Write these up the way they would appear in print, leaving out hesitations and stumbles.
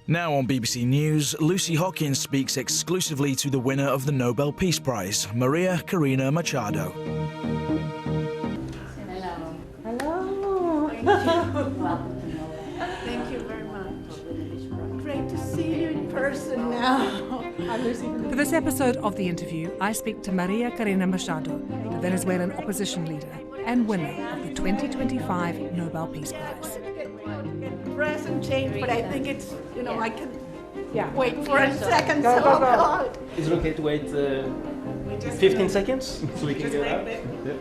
Now on BBC News, Lucy Hockings speaks exclusively to the winner of the Nobel Peace Prize, María Corina Machado. Hello. Hello. Thank you very much. Great to see you in person now. For this episode of The Interview, I speak to María Corina Machado, the Venezuelan opposition leader and winner of the 2025 Nobel Peace Prize. Dress and change, but I think it's, I can wait for a second. Go. Is it okay to wait 15 seconds so we can go out? Yeah.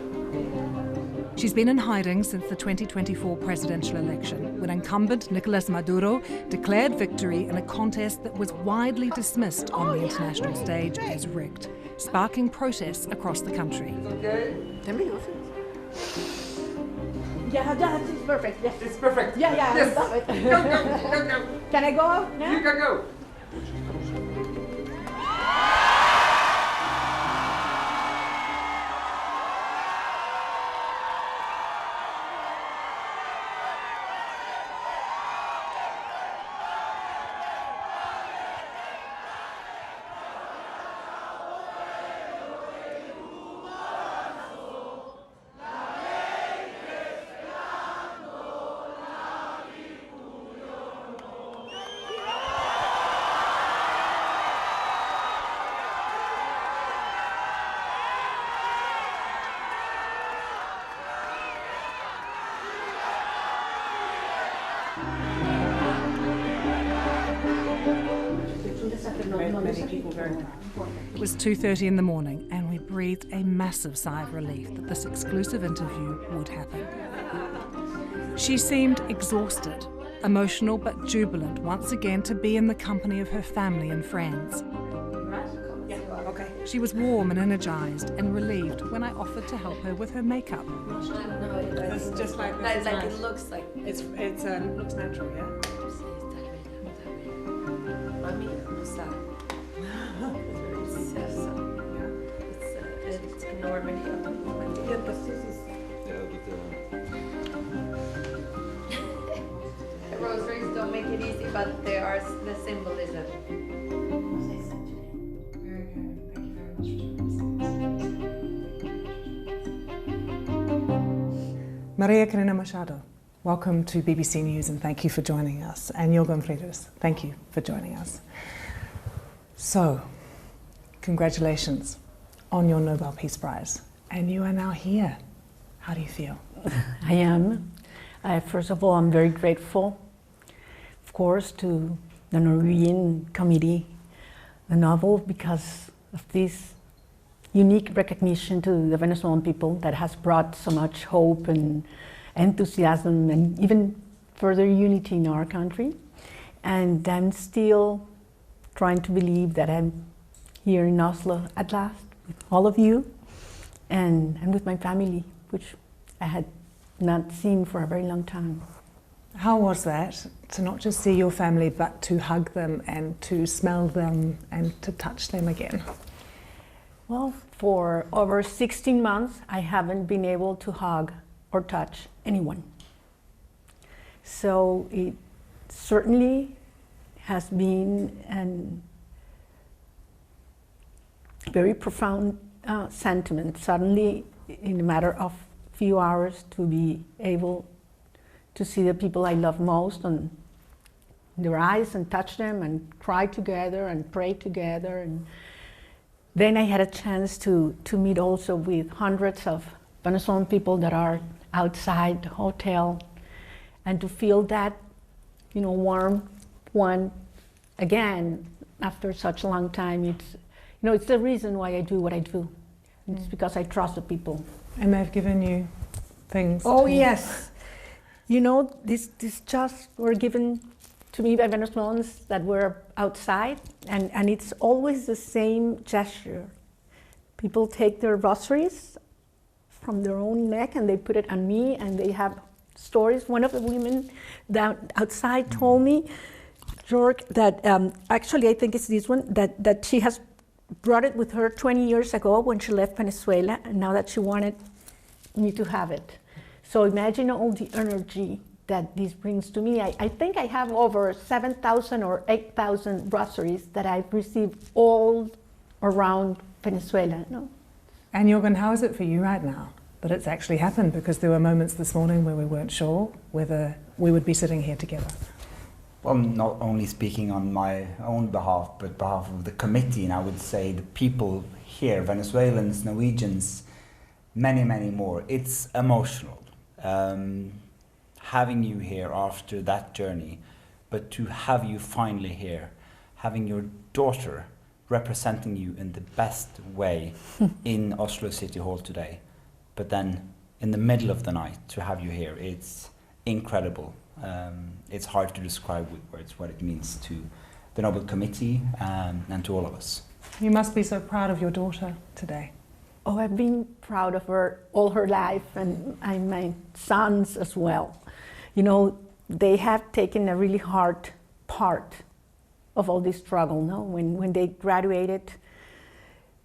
She's been in hiding since the 2024 presidential election, when incumbent Nicolas Maduro declared victory in a contest that was widely dismissed on the international stage as rigged, sparking protests across the country. Yeah, it's perfect. Yes. It's perfect. Yeah, Yes. I love it. Go. Can I go out now? You can go. It was 2:30 in the morning, and we breathed a massive sigh of relief that this exclusive interview would happen. She seemed exhausted, emotional but jubilant once again to be in the company of her family and friends. She was warm and energized and relieved when I offered to help her with her makeup. It's just like this. Like it looks like. It's looks natural, yeah. Mami, no sabe. It's enormous. The rosaries don't make it easy, but they are the symbolism. María Corina Machado, welcome to BBC News and thank you for joining us. And Jorgen Friedrichs, thank you for joining us. So, congratulations on your Nobel Peace Prize. And you are now here. How do you feel? I am. First of all, I'm very grateful, of course, to the Norwegian Committee, the Nobel, because of this unique recognition to the Venezuelan people that has brought so much hope and enthusiasm and even further unity in our country. And I'm still trying to believe that I'm here in Oslo at last with all of you and with my family, which I had not seen for a very long time. How was that, to not just see your family, but to hug them and to smell them and to touch them again? Well, for over 16 months, I haven't been able to hug or touch anyone. So it certainly has been a very profound sentiment, suddenly in a matter of few hours to be able to see the people I love most on their eyes and touch them and cry together and pray together. And then I had a chance to meet also with hundreds of Venezuelan people that are outside the hotel and to feel that, warm one again after such a long time. It's the reason why I do what I do. It's because I trust the people. And they've given you things? Oh, yes. These just were given to me by Venezuelans that were outside, and it's always the same gesture. People take their rosaries from their own neck and they put it on me, and they have stories. One of the women that outside told me, George, that actually I think it's this one, that she has brought it with her 20 years ago when she left Venezuela, and now that she wanted me to have it. So imagine all the energy that this brings to me. I think I have over 7,000 or 8,000 groceries that I've received all around Venezuela. No? And Jorgen, how is it for you right now that it's actually happened? Because there were moments this morning where we weren't sure whether we would be sitting here together. Well, not only speaking on my own behalf, but behalf of the committee, and I would say the people here, Venezuelans, Norwegians, many, many more. It's emotional. Having you here after that journey, but to have you finally here, having your daughter representing you in the best way in Oslo City Hall today, but then in the middle of the night to have you here, it's incredible. It's hard to describe with words what it means to the Nobel Committee and to all of us. You must be so proud of your daughter today. Oh, I've been proud of her all her life, and my sons as well. You know, they have taken a really hard part of all this struggle, no? When they graduated,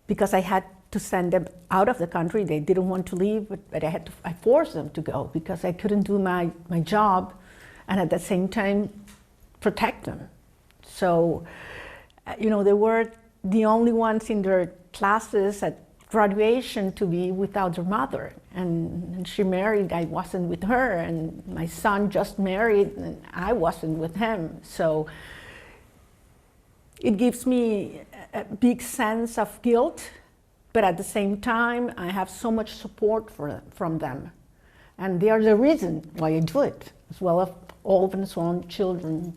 because I had to send them out of the country. They didn't want to leave, but I forced them to go because I couldn't do my job and at the same time protect them. So, you know, they were the only ones in their classes at graduation to be without their mother. And she married, I wasn't with her, and my son just married and I wasn't with him. So it gives me a big sense of guilt, but at the same time I have so much support from them. And they are the reason why I do it, as well as all Venezuelan children,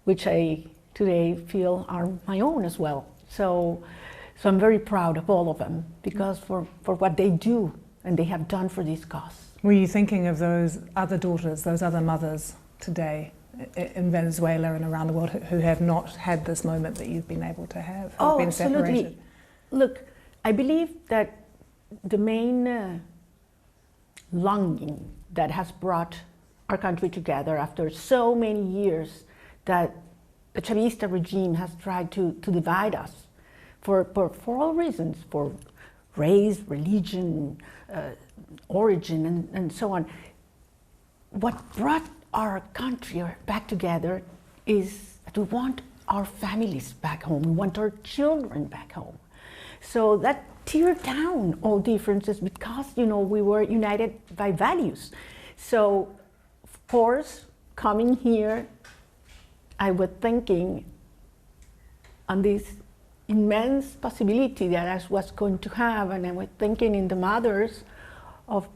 which I today feel are my own as well. So I'm very proud of all of them, because for what they do and they have done for this cause. Were you thinking of those other daughters, those other mothers today in Venezuela and around the world who have not had this moment that you've been able to have, who've been absolutely. separated? Look, I believe that the main longing that has brought our country together after so many years that the Chavista regime has tried to divide us for all reasons, for race, religion, origin, and so on. What brought our country back together is that we want our families back home, we want our children back home. So that teared down all differences because, you know, we were united by values. So, of course, coming here, I was thinking on this immense possibility that I was going to have, and I was thinking in the mothers of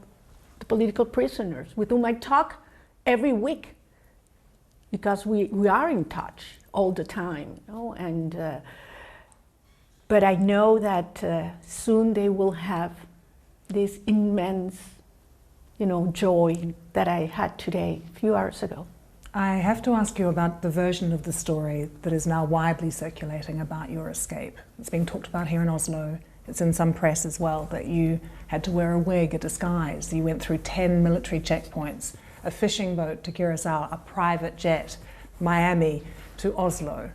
the political prisoners with whom I talk every week, because we are in touch all the time, you know? And but I know that soon they will have this immense, you know, joy that I had today, a few hours ago. I have to ask you about the version of the story that is now widely circulating about your escape. It's being talked about here in Oslo. It's in some press as well, that you had to wear a wig, a disguise. You went through 10 military checkpoints, a fishing boat to Curacao, a private jet, Miami to Oslo.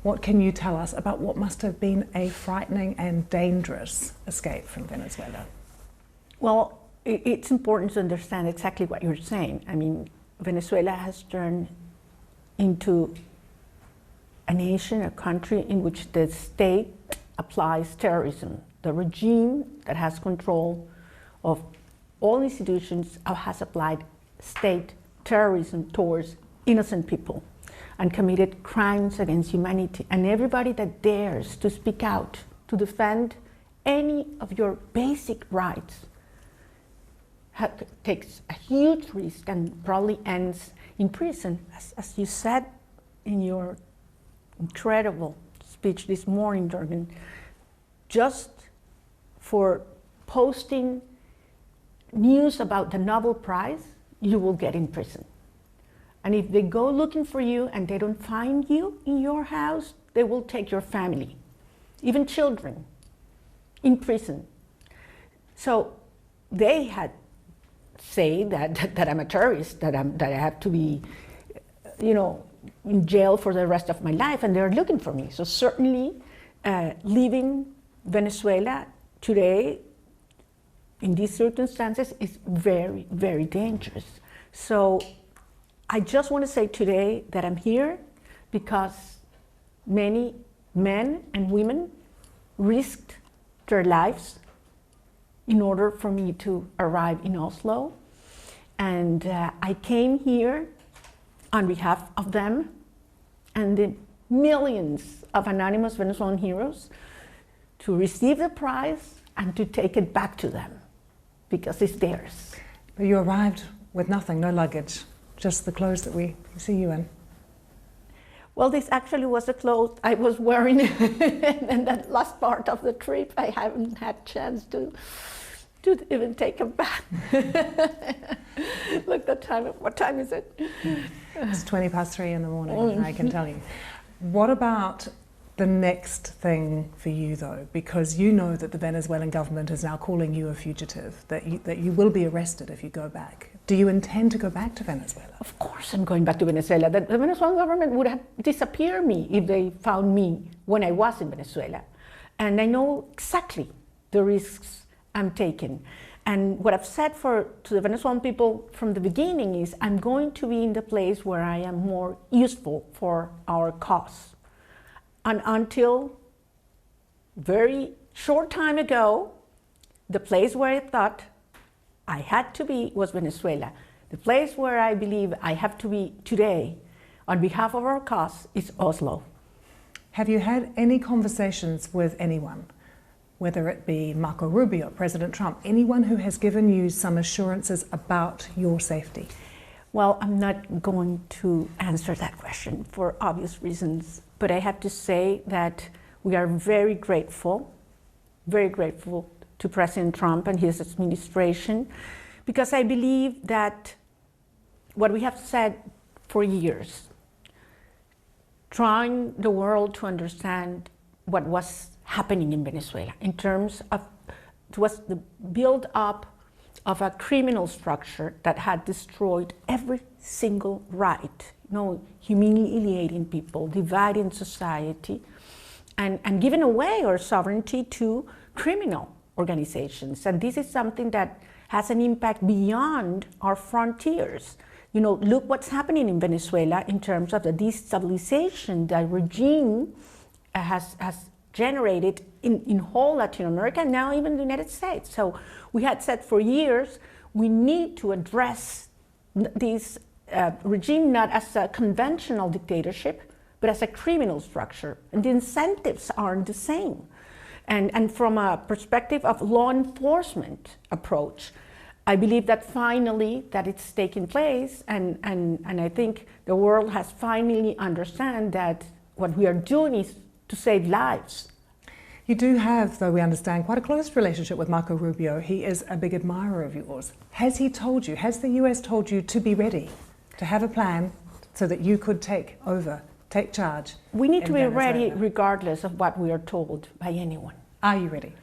What can you tell us about what must have been a frightening and dangerous escape from Venezuela? Well, it's important to understand exactly what you're saying. I mean, Venezuela has turned into a nation, a country in which the state applies terrorism. The regime that has control of all institutions has applied state terrorism towards innocent people and committed crimes against humanity. And everybody that dares to speak out, to defend any of your basic rights, takes a huge risk and probably ends in prison. As you said in your incredible speech this morning, Jorgen, just for posting news about the Nobel Prize, you will get in prison. And if they go looking for you and they don't find you in your house, they will take your family, even children, in prison. So they had say that I'm a terrorist, that I have to be, you know, in jail for the rest of my life, and they're looking for me. So certainly, leaving Venezuela today in these circumstances is very, very dangerous. So I just want to say today that I'm here because many men and women risked their lives in order for me to arrive in Oslo. And I came here on behalf of them and the millions of anonymous Venezuelan heroes to receive the prize and to take it back to them because it's theirs. But you arrived with nothing, no luggage, just the clothes that we see you in. Well, this actually was the clothes I was wearing in that last part of the trip. I haven't had chance to even take them back. Look, the time. What time is it? It's 3:20 in the morning, I can tell you. What about the next thing for you, though? Because you know that the Venezuelan government is now calling you a fugitive, that you will be arrested if you go back. Do you intend to go back to Venezuela? Of course I'm going back to Venezuela. The Venezuelan government would have disappeared me if they found me when I was in Venezuela. And I know exactly the risks I'm taking. And what I've said to the Venezuelan people from the beginning is I'm going to be in the place where I am more useful for our cause. And until very short time ago, the place where I thought I had to be was Venezuela. The place where I believe I have to be today on behalf of our cause is Oslo. Have you had any conversations with anyone, whether it be Marco Rubio, President Trump, anyone who has given you some assurances about your safety? Well, I'm not going to answer that question for obvious reasons, but I have to say that we are very grateful to President Trump and his administration, because I believe that what we have said for years, trying the world to understand what was happening in Venezuela in terms of, it was the build-up of a criminal structure that had destroyed every single right, humiliating people, dividing society, and giving away our sovereignty to criminal organizations. And this is something that has an impact beyond our frontiers. Look what's happening in Venezuela in terms of the destabilization that regime has generated in whole Latin America, and now even the United States. So we had said for years, we need to address this regime not as a conventional dictatorship, but as a criminal structure. And the incentives aren't the same. And from a perspective of law enforcement approach, I believe that finally that it's taking place, and I think the world has finally understand that what we are doing is to save lives. You do have, though we understand, quite a close relationship with Marco Rubio. He is a big admirer of yours. Has he told you, has the US told you to be ready, to have a plan so that you could take charge? We need to be ready regardless of what we are told by anyone. Are you ready?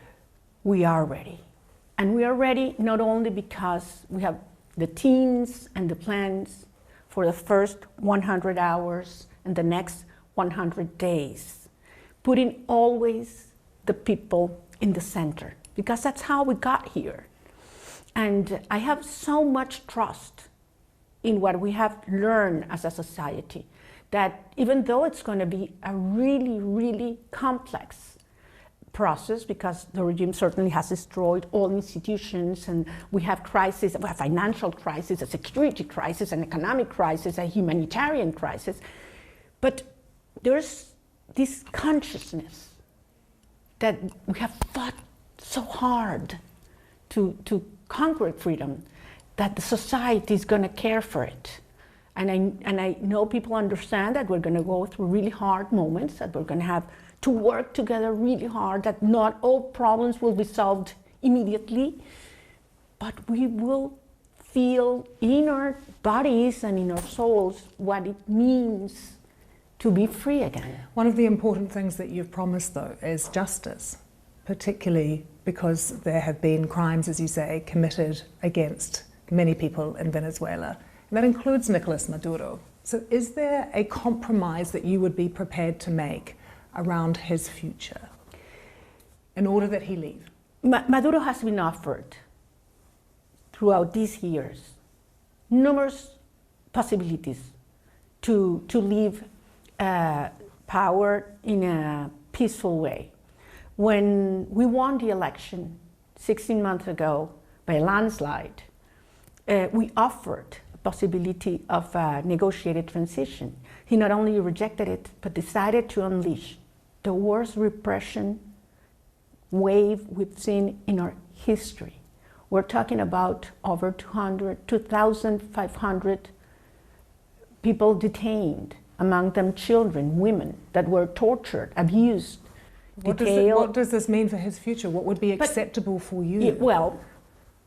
We are ready. And we are ready not only because we have the teams and the plans for the first 100 hours and the next 100 days, putting always the people in the center, because that's how we got here. And I have so much trust in what we have learned as a society, that even though it's going to be a really, really complex process, because the regime certainly has destroyed all institutions, and we have crises, we have financial crisis, a security crisis, an economic crisis, a humanitarian crisis, but there's this consciousness that we have fought so hard to conquer freedom, that the society is going to care for it. And I know people understand that we're going to go through really hard moments, that we're going to have to work together really hard, that not all problems will be solved immediately, but we will feel in our bodies and in our souls what it means to be free again. One of the important things that you've promised, though, is justice, particularly because there have been crimes, as you say, committed against many people in Venezuela. And that includes Nicolas Maduro. So is there a compromise that you would be prepared to make around his future in order that he leave? Maduro has been offered throughout these years numerous possibilities to leave power in a peaceful way. When we won the election 16 months ago by a landslide, we offered a possibility of a negotiated transition. He not only rejected it, but decided to unleash the worst repression wave we've seen in our history. We're talking about over 2,500 people detained, among them children, women that were tortured, abused, detailed. What does this mean for his future? What would be acceptable for you? Well,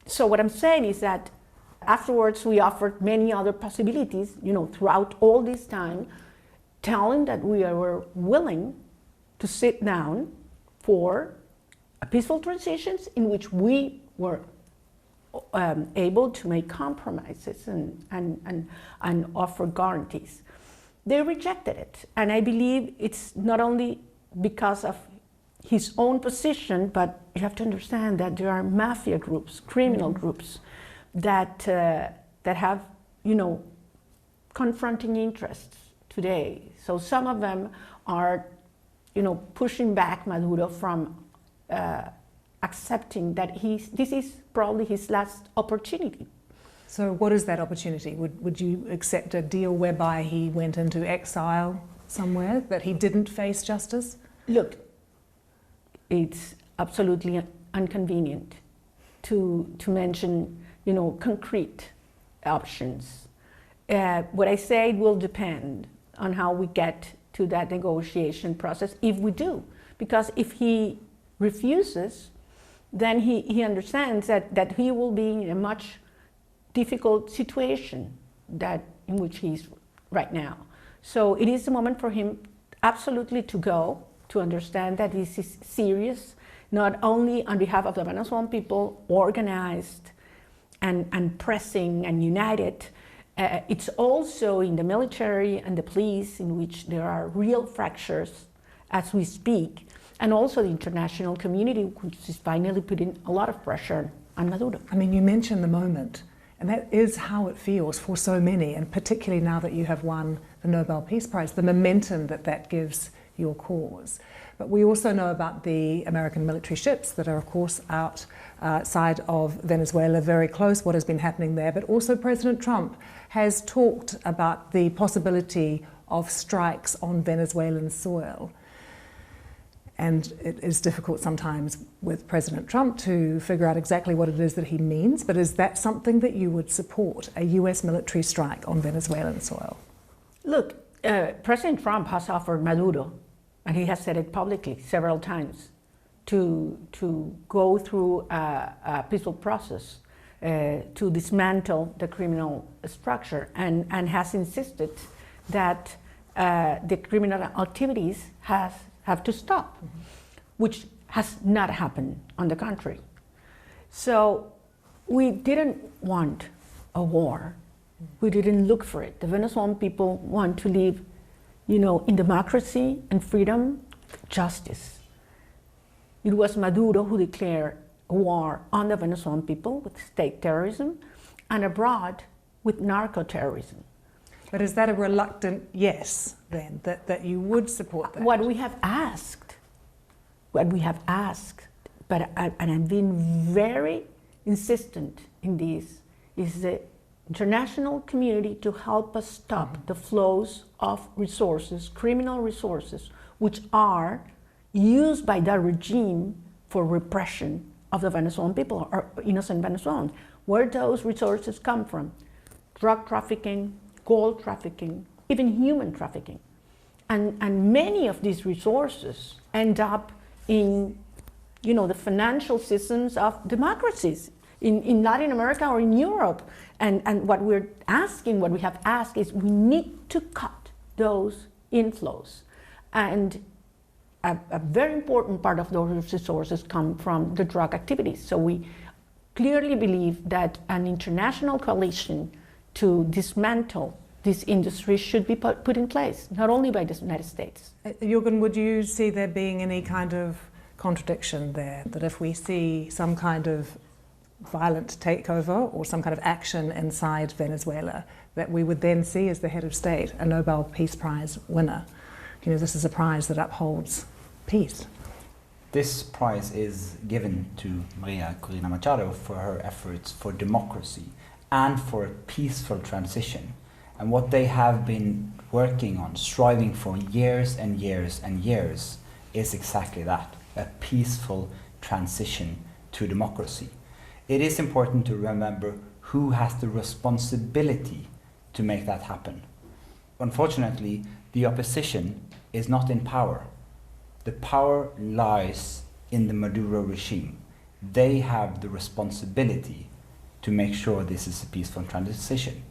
so what I'm saying is that afterwards we offered many other possibilities, throughout all this time, telling that we were willing to sit down for a peaceful transitions in which we were able to make compromises and offer guarantees. They rejected it, and I believe it's not only because of his own position, but you have to understand that there are mafia groups, criminal groups that have, confronting interests today. So some of them are, pushing back Maduro from accepting that this is probably his last opportunity. So what is that opportunity? Would you accept a deal whereby he went into exile somewhere, that he didn't face justice? Look, it's absolutely inconvenient to mention, concrete options. What I say will depend on how we get to that negotiation process, if we do. Because if he refuses, then he understands that he will be in a much difficult situation in which he's right now. So it is the moment for him absolutely to go, to understand that this is serious, not only on behalf of the Venezuelan people, organized and pressing and united. It's also in the military and the police, in which there are real fractures as we speak, and also the international community, which is finally putting a lot of pressure on Maduro. I mean, you mentioned the moment, and that is how it feels for so many, and particularly now that you have won the Nobel Peace Prize, the momentum that gives your cause. But we also know about the American military ships that are, of course, outside of Venezuela, very close, what has been happening there. But also President Trump has talked about the possibility of strikes on Venezuelan soil. And it is difficult sometimes with President Trump to figure out exactly what it is that he means, but is that something that you would support, a US military strike on Venezuelan soil? Look, President Trump has offered Maduro, and he has said it publicly several times, to go through a peaceful process to dismantle the criminal structure, and has insisted that the criminal activities have to stop, which has not happened, on the contrary. So we didn't want a war. We didn't look for it. The Venezuelan people want to live, in democracy and freedom, justice. It was Maduro who declared a war on the Venezuelan people with state terrorism, and abroad with narco-terrorism. But is that a reluctant yes, then, that you would support that? What we have asked, and I've been very insistent in this, is the international community to help us stop the flows of resources, criminal resources, which are used by the regime for repression of the Venezuelan people, or innocent Venezuelans. Where those resources come from? Drug trafficking, gold trafficking, even human trafficking. And many of these resources end up in, the financial systems of democracies in Latin America or in Europe. And what we have asked is we need to cut those inflows. And a very important part of those resources come from the drug activities. So we clearly believe that an international coalition to dismantle this industry should be put in place, not only by the United States. Jürgen, would you see there being any kind of contradiction there? That if we see some kind of violent takeover or some kind of action inside Venezuela, that we would then see as the head of state a Nobel Peace Prize winner. You know, this is a prize that upholds peace. This prize is given to María Corina Machado for her efforts for democracy and for a peaceful transition. And what they have been working on, striving for years and years and years, is exactly that, a peaceful transition to democracy. It is important to remember who has the responsibility to make that happen. Unfortunately, the opposition is not in power. The power lies in the Maduro regime. They have the responsibility to make sure this is a peaceful transition.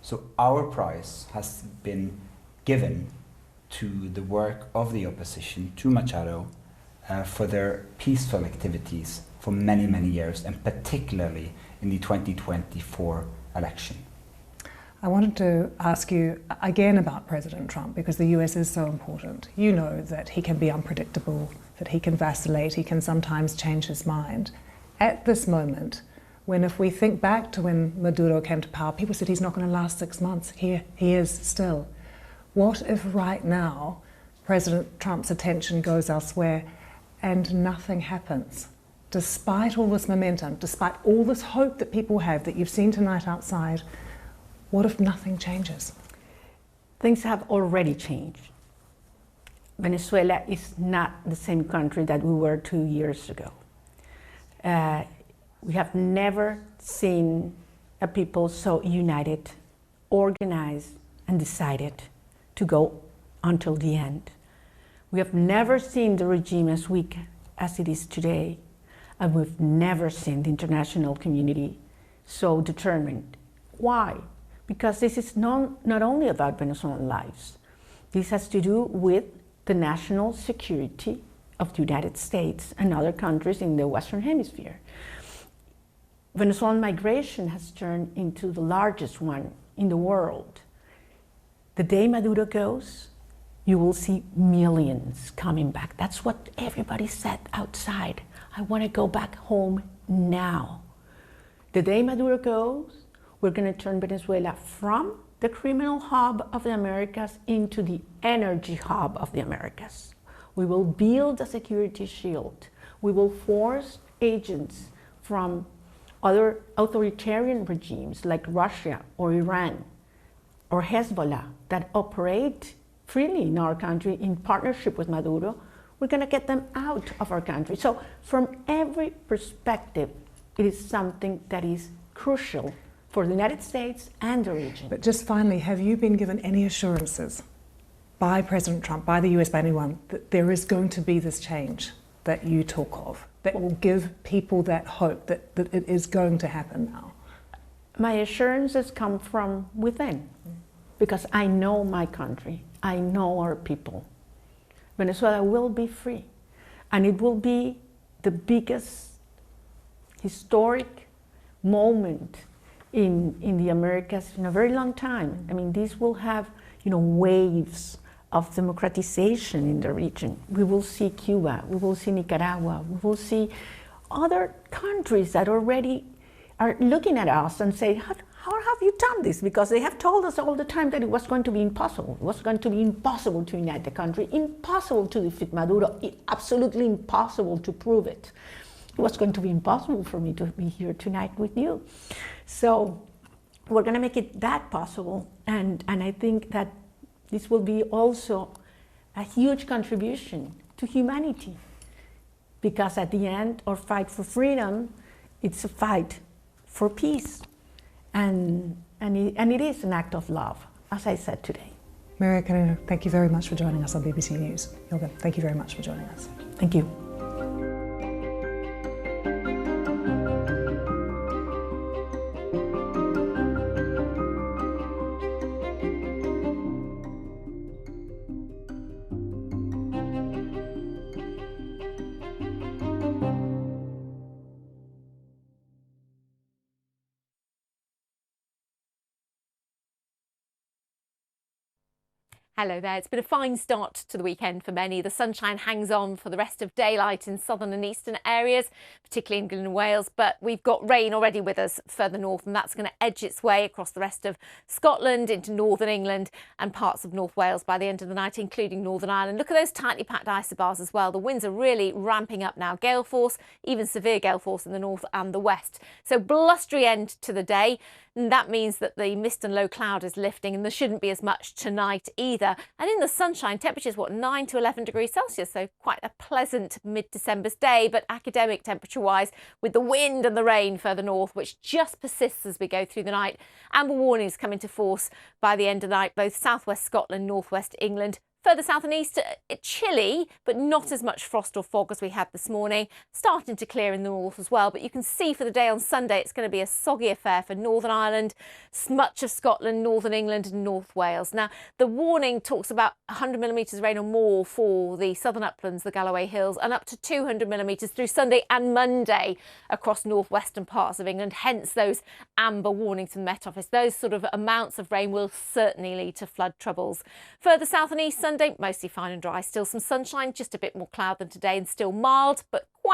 So our prize has been given to the work of the opposition, to Machado, for their peaceful activities for many, many years, and particularly in the 2024 election. I wanted to ask you again about President Trump, because the US is so important. You know that he can be unpredictable, that he can vacillate, he can sometimes change his mind. At this moment, when if we think back to when Maduro came to power, people said he's not going to last 6 months. Here he is still. What if right now President Trump's attention goes elsewhere and nothing happens? Despite all this momentum, despite all this hope that people have that you've seen tonight outside, what if nothing changes? Things have already changed. Venezuela is not the same country that we were 2 years ago. We have never seen a people so united, organized, and decided to go until the end. We have never seen the regime as weak as it is today, and we've never seen the international community so determined. Why? Because this is not only about Venezuelan lives. This has to do with the national security of the United States and other countries in the Western Hemisphere. Venezuelan migration has turned into the largest one in the world. The day Maduro goes, you will see millions coming back. That's what everybody said outside. I want to go back home now. The day Maduro goes, we're going to turn Venezuela from the criminal hub of the Americas into the energy hub of the Americas. We will build a security shield. We will force agents from other authoritarian regimes like Russia or Iran or Hezbollah that operate freely in our country in partnership with Maduro. We're going to get them out of our country. So from every perspective, it is something that is crucial for the United States and the region. But just finally, have you been given any assurances by President Trump, by the US, by anyone, that there is going to be this change that you talk of, that will give people that hope that it is going to happen now? My assurances come from within, because I know my country, I know our people. Venezuela will be free, and it will be the biggest historic moment in the Americas in a very long time. I mean, these will have, waves of democratization in the region. We will see Cuba, we will see Nicaragua, we will see other countries that already are looking at us and say, how have you done this? Because they have told us all the time that it was going to be impossible. It was going to be impossible to unite the country, impossible to defeat Maduro, absolutely impossible to prove it. It was going to be impossible for me to be here tonight with you. So we're going to make it that possible. And I think that this will be also a huge contribution to humanity. Because at the end, our fight for freedom, it's a fight for peace. And it is an act of love, as I said today. María Corina, thank you very much for joining us on BBC News. Jorgen, thank you very much for joining us. Thank you. Hello there. It's been a fine start to the weekend for many. The sunshine hangs on for the rest of daylight in southern and eastern areas, particularly England and Wales, but we've got rain already with us further north, and that's going to edge its way across the rest of Scotland into northern England and parts of North Wales by the end of the night, including Northern Ireland. Look at those tightly packed isobars as well. The winds are really ramping up now. Gale force, even severe gale force in the north and the west. So blustery end to the day. And that means that the mist and low cloud is lifting, and there shouldn't be as much tonight either. And in the sunshine, temperatures, 9 to 11 degrees Celsius, so quite a pleasant mid-December's day, but academic temperature-wise, with the wind and the rain further north, which just persists as we go through the night. Amber warnings come into force by the end of the night, both southwest Scotland, northwest England. Further south and east, chilly, but not as much frost or fog as we had this morning. Starting to clear in the north as well, but you can see for the day on Sunday, it's going to be a soggy affair for Northern Ireland, much of Scotland, Northern England and North Wales. Now, the warning talks about 100 millimetres rain or more for the southern uplands, the Galloway Hills, and up to 200 millimetres through Sunday and Monday across northwestern parts of England, hence those amber warnings from the Met Office. Those sort of amounts of rain will certainly lead to flood troubles. Further south and east, Sunday, mostly fine and dry. Still some sunshine, just a bit more cloud than today and still mild, but quite